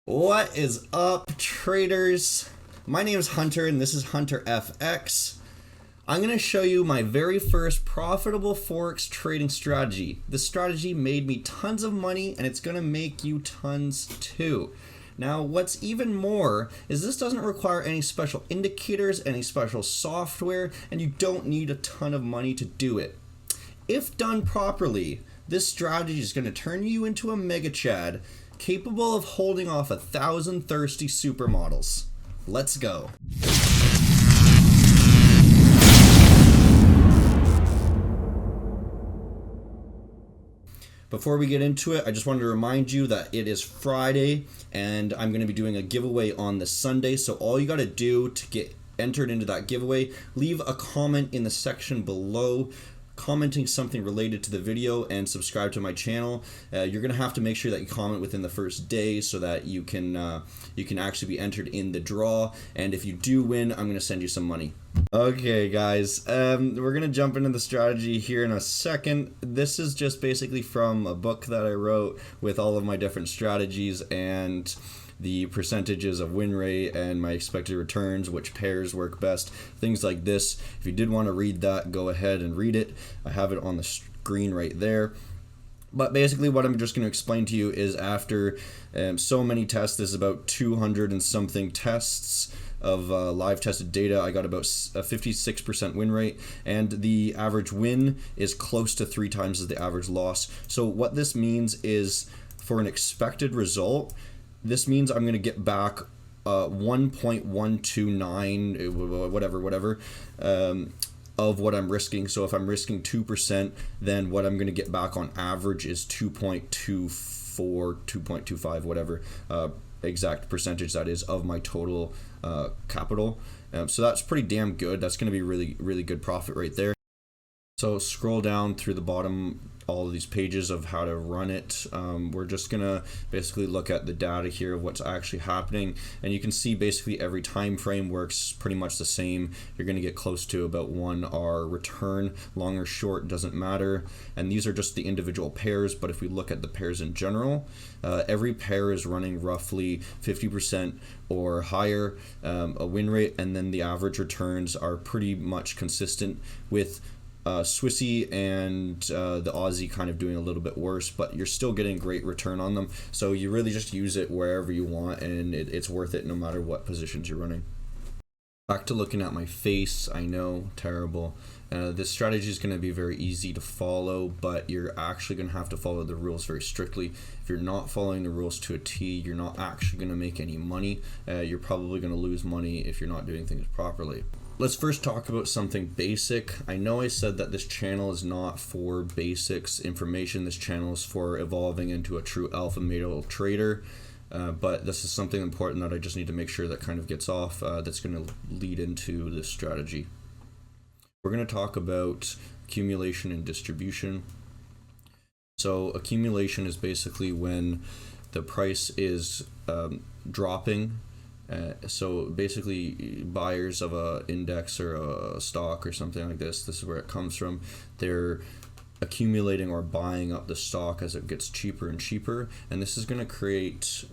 What is up, traders? My name is Hunter and this is Hunter FX. I'm going to show you my very first profitable Forex trading strategy. This strategy made me tons of money and it's going to make you tons too. Now, what's even more is this doesn't require any special indicators, any special software, and you don't need a ton of money to do it. If done properly, this strategy is going to turn you into a mega chad capable of holding off 1,000 thirsty supermodels. Let's go. Before we get into it, I just wanted to remind you that it is Friday and I'm going to be doing a giveaway on this Sunday. So all you got to do to get entered into that giveaway, leave a comment in the section below commenting something related to the video and subscribe to my channel. You're gonna have to make sure that you comment within the first day so that you can actually be entered in the draw, and if you do win, I'm gonna send you some money. Okay guys, we're gonna jump into the strategy here in a second. This is just basically from a book that I wrote with all of my different strategies and the percentages of win rate and my expected returns, which pairs work best, things like this. If you did want to read that, go ahead and read it. I have it on the screen right there. But basically what I'm just going to explain to you is after so many tests, this is about 200 and something tests of live tested data, I got about a 56% win rate, and the average win is close to 3 times the average loss. So what this means is, for an expected result, this means I'm going to get back 1.129 whatever of what I'm risking. So if I'm risking 2%, then what I'm going to get back on average is 2.24, 2.25, whatever exact percentage that is of my total capital. So that's pretty damn good. That's going to be really good profit right there. So scroll down through the bottom, all of these pages of how to run it. We're just gonna basically look at the data here of what's actually happening, and you can see basically every time frame works pretty much the same. You're gonna get close to about 1R return. Long or short doesn't matter, and these are just the individual pairs, but if we look at the pairs in general, every pair is running roughly 50% or higher a win rate, and then the average returns are pretty much consistent, with Swissy and the Aussie kind of doing a little bit worse, but you're still getting great return on them. So you really just use it wherever you want, and it's worth it no matter what positions you're running. Back to looking at my face, I know, terrible. This strategy is going to be very easy to follow, but you're actually going to have to follow the rules very strictly. If you're not following the rules to a T, you're not actually going to make any money. You're probably going to lose money if you're not doing things properly. Let's first talk about something basic. I know I said that this channel is not for basics information. This channel is for evolving into a true alpha male trader. But this is something important that I just need to make sure that kind of gets off, that's going to lead into this strategy. We're going to talk about accumulation and distribution. So accumulation is basically when the price is dropping. So basically buyers of a index or a stock or something like this is where it comes from. They're accumulating or buying up the stock as it gets cheaper and cheaper, and this is going to create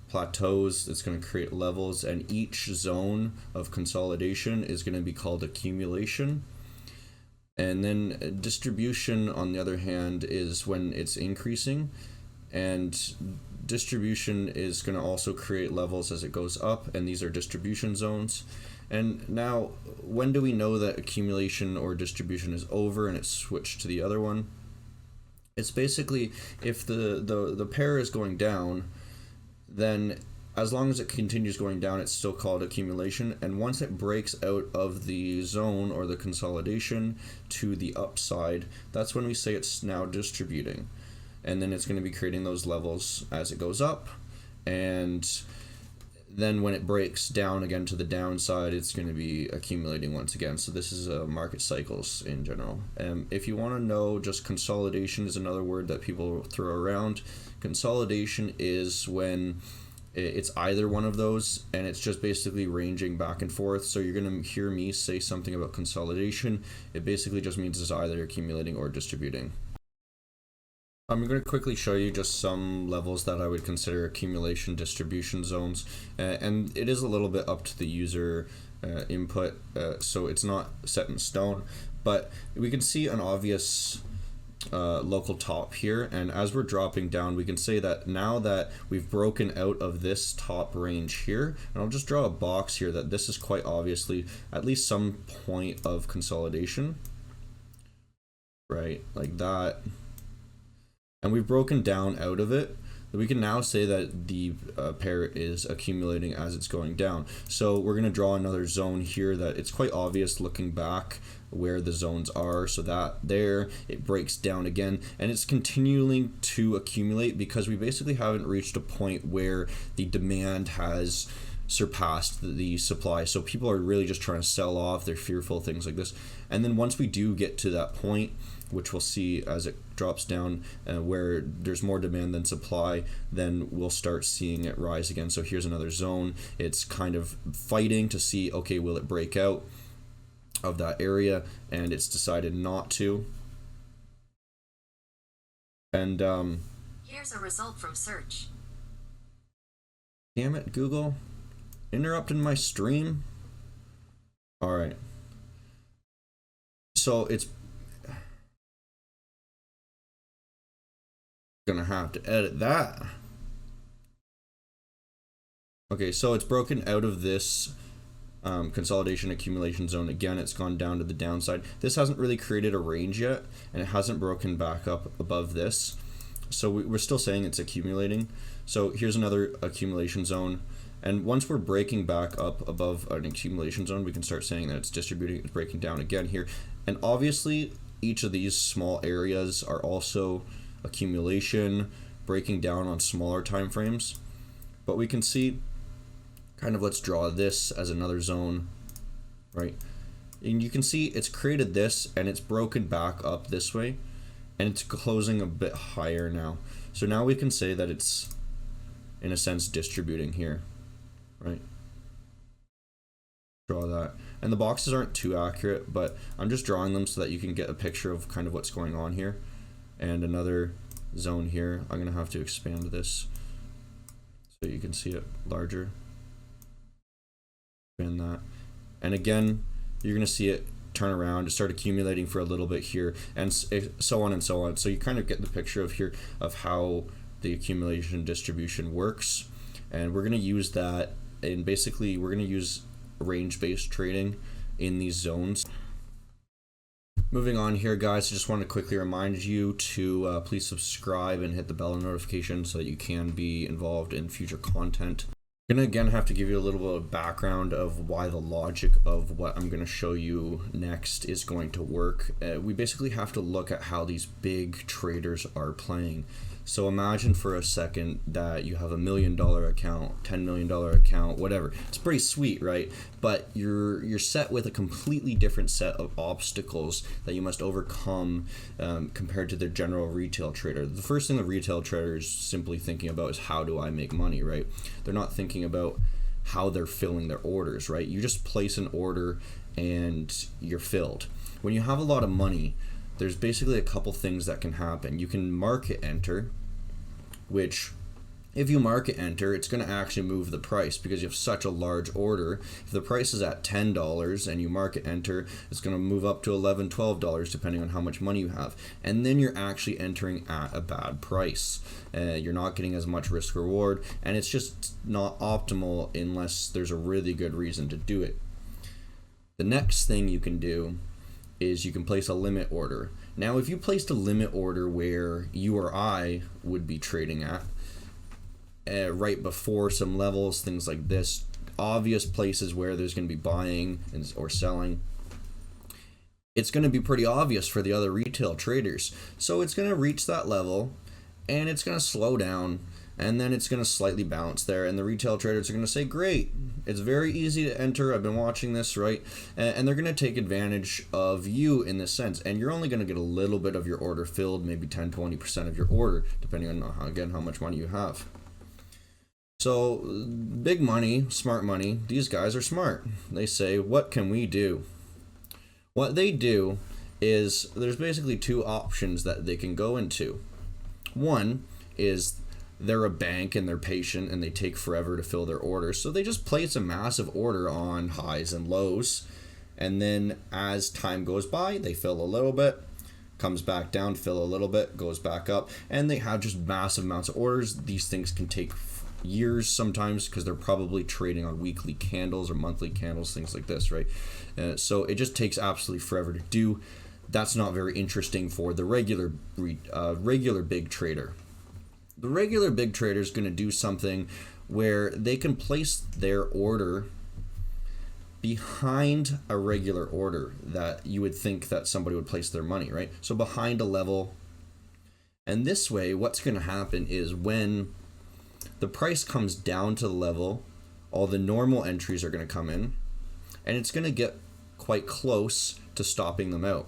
plateaus. It's going to create levels, and each zone of consolidation is going to be called accumulation. And then distribution, on the other hand, is when it's increasing, and distribution is going to also create levels as it goes up, and these are distribution zones. And now, when do we know that accumulation or distribution is over and it's switched to the other one? It's basically if the pair is going down, then as long as it continues going down, it's still called accumulation. And once it breaks out of the zone or the consolidation to the upside, that's when we say it's now distributing. And then it's going to be creating those levels as it goes up, and then when it breaks down again to the downside, it's going to be accumulating once again. So this is market cycles in general. If you want to know, just consolidation is another word that people throw around. Consolidation is when it's either one of those, and it's just basically ranging back and forth. So you're going to hear me say something about consolidation. It basically just means it's either accumulating or distributing. I'm going to quickly show you just some levels that I would consider accumulation distribution zones, and it is a little bit up to the user input, so it's not set in stone, but we can see an obvious local top here, and as we're dropping down we can say that now that we've broken out of this top range here, and I'll just draw a box here, that this is quite obviously at least some point of consolidation, right, like that, and we've broken down out of it. We can now say that the pair is accumulating as it's going down. So we're going to draw another zone here that it's quite obvious looking back where the zones are, so that there it breaks down again, and it's continuing to accumulate because we basically haven't reached a point where the demand has surpassed the supply. So people are really just trying to sell off, they're fearful, things like this. And then once we do get to that point, which we'll see as it drops down, where there's more demand than supply, then we'll start seeing it rise again. So here's another zone. It's kind of fighting to see, okay, will it break out of that area, and it's decided not to. And here's a result from search. Damn it, Google, interrupting my stream. All right, so it's gonna have to edit that. Okay, so it's broken out of this consolidation accumulation zone again. It's gone down to the downside. This hasn't really created a range yet, and it hasn't broken back up above this, so we're still saying it's accumulating. So here's another accumulation zone, and once we're breaking back up above an accumulation zone, we can start saying that it's distributing, it's breaking down again here. And obviously each of these small areas are also accumulation, breaking down on smaller time frames, but we can see kind of, let's draw this as another zone, right? And you can see it's created this, and it's broken back up this way, and it's closing a bit higher now. So now we can say that it's in a sense distributing here, right? Draw that, and the boxes aren't too accurate, but I'm just drawing them so that you can get a picture of kind of what's going on here. And another zone here, I'm gonna have to expand this so you can see it larger. Expand that, and again you're gonna see it turn around, start accumulating for a little bit here, and so on and so on. So you kind of get the picture of here of how the accumulation distribution works, and we're gonna use that, and basically we're gonna use range-based trading in these zones. Moving on here, guys, I just want to quickly remind you to please subscribe and hit the bell notification so that you can be involved in future content. I'm going to again have to give you a little bit of background of why the logic of what I'm going to show you next is going to work. We basically have to look at how these big traders are playing. So imagine for a second that you have $1 million account, $10 million account, whatever. It's pretty sweet, right? But you're set with a completely different set of obstacles that you must overcome compared to the general retail trader. The first thing the retail trader is simply thinking about is, how do I make money, right? They're not thinking about how they're filling their orders, right? You just place an order and you're filled. When you have a lot of money, there's basically a couple things that can happen. You can market enter, which if you market enter, it's going to actually move the price because you have such a large order. If the price is at $10 and you market enter, it's going to move up to $11, $12 depending on how much money you have. And then you're actually entering at a bad price. You're not getting as much risk reward, and it's just not optimal unless there's a really good reason to do it. The next thing you can do is you can place a limit order. Now, if you placed a limit order where you or I would be trading at, right before some levels, things like this, obvious places where there's going to be buying or selling, it's going to be pretty obvious for the other retail traders. So it's going to reach that level, and it's going to slow down, and then it's going to slightly bounce there, and the retail traders are going to say, great, it's very easy to enter, I've been watching this, right? And they're going to take advantage of you in this sense, and you're only going to get a little bit of your order filled, maybe 10-20% of your order, depending on how much money you have. So big money, smart money, these guys are smart. They say, what can we do? What they do is there's basically two options that they can go into. One is they're a bank and they're patient and they take forever to fill their orders. So they just place a massive order on highs and lows. And then as time goes by, they fill a little bit, comes back down, fill a little bit, goes back up. And they have just massive amounts of orders. These things can take years sometimes because they're probably trading on weekly candles or monthly candles, things like this, right? So it just takes absolutely forever to do. That's not very interesting for the regular big trader. The regular big trader is going to do something where they can place their order behind a regular order that you would think that somebody would place their money, right? So behind a level. And this way, what's going to happen is when the price comes down to the level, all the normal entries are going to come in, and it's going to get quite close to stopping them out.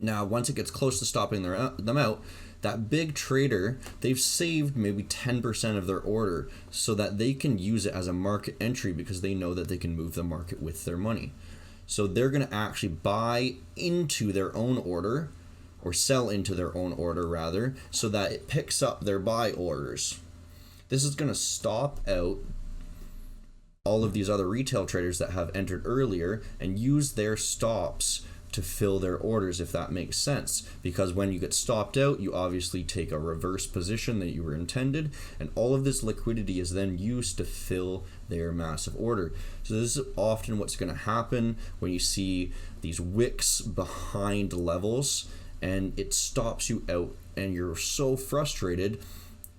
Now, once it gets close to stopping them out, that big trader, they've saved maybe 10% of their order so that they can use it as a market entry because they know that they can move the market with their money. So they're going to actually buy into their own order, or sell into their own order rather, so that it picks up their buy orders. This is going to stop out all of these other retail traders that have entered earlier and use their stops to fill their orders, if that makes sense. Because when you get stopped out, you obviously take a reverse position that you were intended, and all of this liquidity is then used to fill their massive order. So this is often what's going to happen when you see these wicks behind levels and it stops you out and you're so frustrated.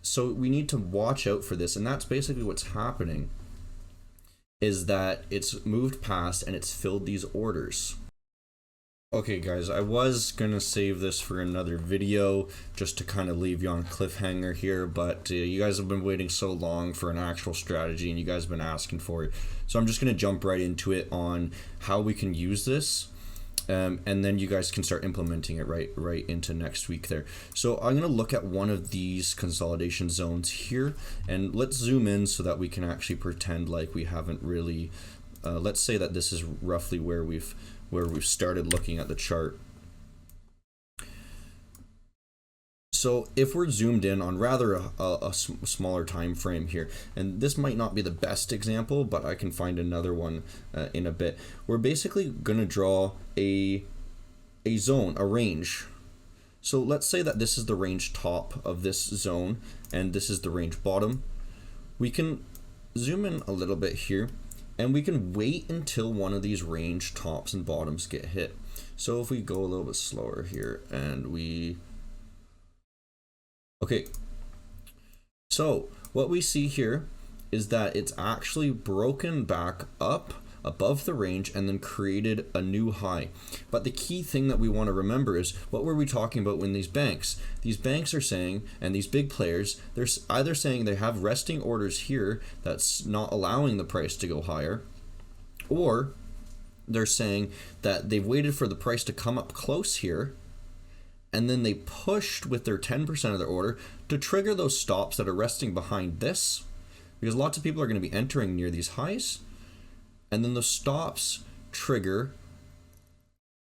So we need to watch out for this, and that's basically what's happening, is that it's moved past and it's filled these orders. Okay guys, I was gonna save this for another video just to kind of leave you on a cliffhanger here, but you guys have been waiting so long for an actual strategy and you guys have been asking for it. So I'm just gonna jump right into it on how we can use this. And then you guys can start implementing it right into next week there. So I'm going to look at one of these consolidation zones here, and let's zoom in so that we can actually pretend like we haven't really, let's say that this is roughly where we've started looking at the chart. So if we're zoomed in on rather a smaller time frame here, and this might not be the best example, but I can find another one in a bit. We're basically going to draw a zone, a range. So let's say that this is the range top of this zone, and this is the range bottom. We can zoom in a little bit here, and we can wait until one of these range tops and bottoms get hit. So if we go a little bit slower here, and we... Okay, so what we see here is that it's actually broken back up above the range and then created a new high. But the key thing that we want to remember is, what were we talking about when these banks are saying, and these big players, they're either saying they have resting orders here that's not allowing the price to go higher, or they're saying that they've waited for the price to come up close here, and then they pushed with their 10% of their order to trigger those stops that are resting behind this, because lots of people are going to be entering near these highs, and then the stops trigger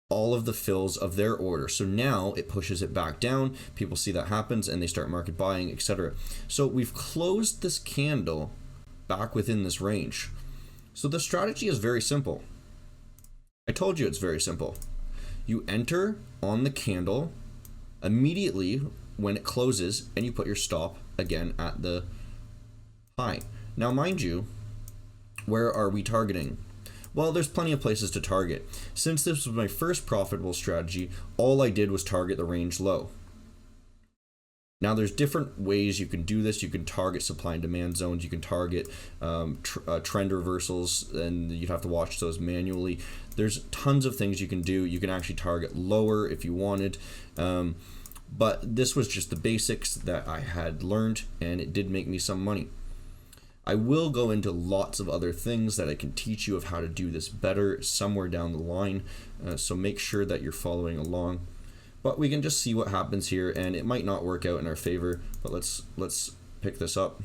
all of the fills of their order. So now it pushes it back down, people see that happens, and they start market buying, etc. So we've closed this candle back within this range. So the strategy is very simple. I told you it's very simple. You enter on the candle immediately when it closes, and you put your stop again at the high. Now mind you, where are we targeting? Well, there's plenty of places to target. Since this was my first profitable strategy, all I did was target the range low. Now there's different ways you can do this. You can target supply and demand zones. You can target trend reversals, and you'd have to watch those manually. There's tons of things you can do. You can actually target lower if you wanted. But this was just the basics that I had learned, and it did make me some money. I will go into lots of other things that I can teach you of how to do this better somewhere down the line. So make sure that you're following along. But we can just see what happens here, and it might not work out in our favor, but let's pick this up.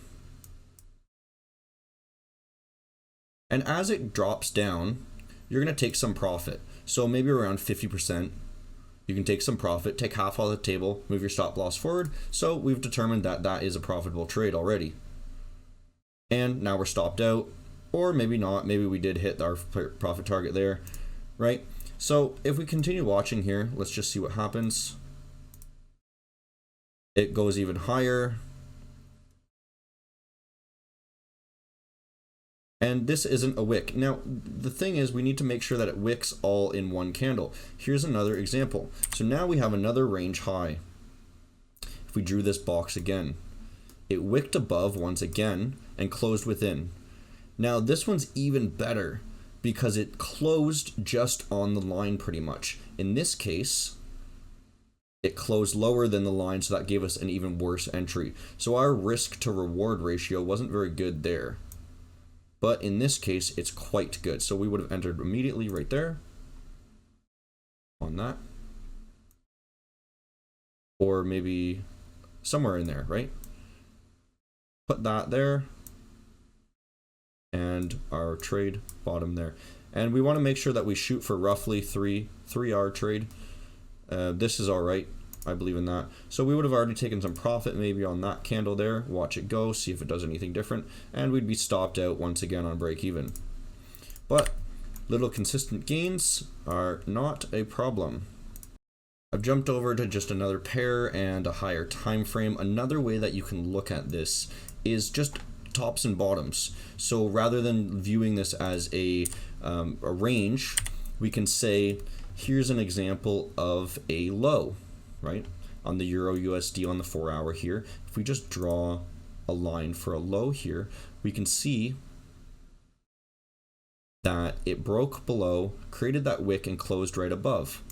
And as it drops down, you're going to take some profit. So maybe around 50%. You can take some profit, take half off the table, move your stop loss forward. So we've determined that that is a profitable trade already. And now we're stopped out, or maybe not. Maybe we did hit our profit target there, right? So if we continue watching here, let's just see what happens. It goes even higher. And this isn't a wick. Now, the thing is, we need to make sure that it wicks all in one candle. Here's another example. So now we have another range high. If we drew this box again, it wicked above once again and closed within. Now, this one's even better because it closed just on the line pretty much. In this case, it closed lower than the line, so that gave us an even worse entry. So our risk to reward ratio wasn't very good there. But in this case, it's quite good. So we would have entered immediately right there on that. Or maybe somewhere in there, right? Put that there. And our trade bottom there. And we want to make sure that we shoot for roughly 3-hour trade. This is all right. I believe in that. So we would have already taken some profit maybe on that candle there, watch it go, see if it does anything different, and we'd be stopped out once again on break even. But little consistent gains are not a problem. I've jumped over to just another pair and a higher time frame. Another way that you can look at this is just tops and bottoms. So rather than viewing this as a range, we can say here's an example of a low, right? On the Euro USD on the 4-hour here. If we just draw a line for a low here, we can see that it broke below, created that wick, and closed right above.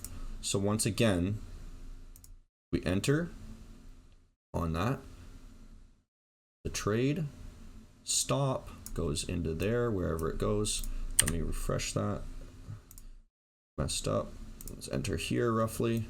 So once again, we enter on that. The trade, stop, goes into there, wherever it goes. Let me refresh that. Messed up. Let's enter here roughly.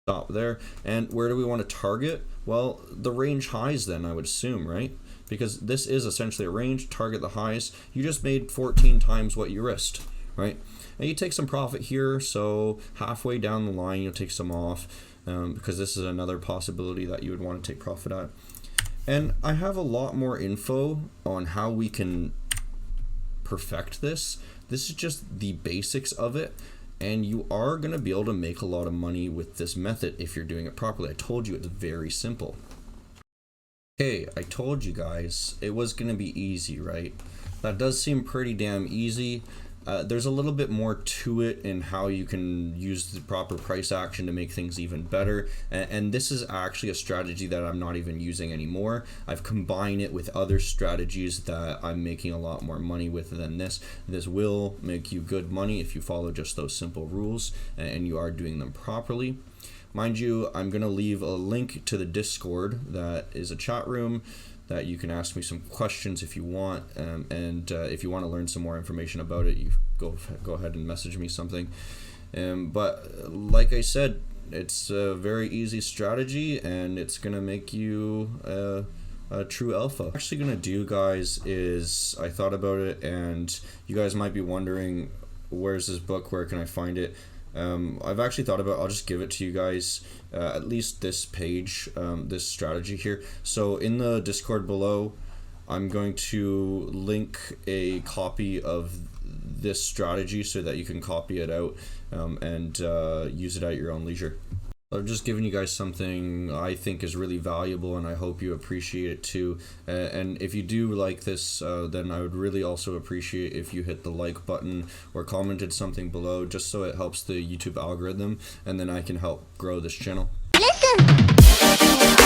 Stop there. And where do we want to target? Well, the range highs then, I would assume, right? Because this is essentially a range, target the highs. You just made 14 times what you risked, right? And you take some profit here, so halfway down the line you'll take some off, because this is another possibility that you would want to take profit at. And I have a lot more info on how we can perfect this. This is just the basics of it. And you are going to be able to make a lot of money with this method if you're doing it properly. I told you it's very simple. Okay, I told you guys it was going to be easy, right? That does seem pretty damn easy. There's a little bit more to it in how you can use the proper price action to make things even better. And this is actually a strategy that I'm not even using anymore. I've combined it with other strategies that I'm making a lot more money with than this. This will make you good money if you follow just those simple rules and you are doing them properly. Mind you, I'm going to leave a link to the Discord that is a chat room that you can ask me some questions if you want, and if you want to learn some more information about it, you go ahead and message me something. But like I said, it's a very easy strategy, and it's gonna make you a true alpha. What I'm actually gonna do, guys, is I thought about it, and you guys might be wondering, where's this book? Where can I find it? I've actually thought about, I'll just give it to you guys, at least this page, this strategy here. So in the Discord below, I'm going to link a copy of this strategy so that you can copy it out and use it at your own leisure. I'm just giving you guys something I think is really valuable, and I hope you appreciate it too. And if you do like this, then I would really also appreciate if you hit the like button or commented something below, just so it helps the YouTube algorithm, and then I can help grow this channel. Listen.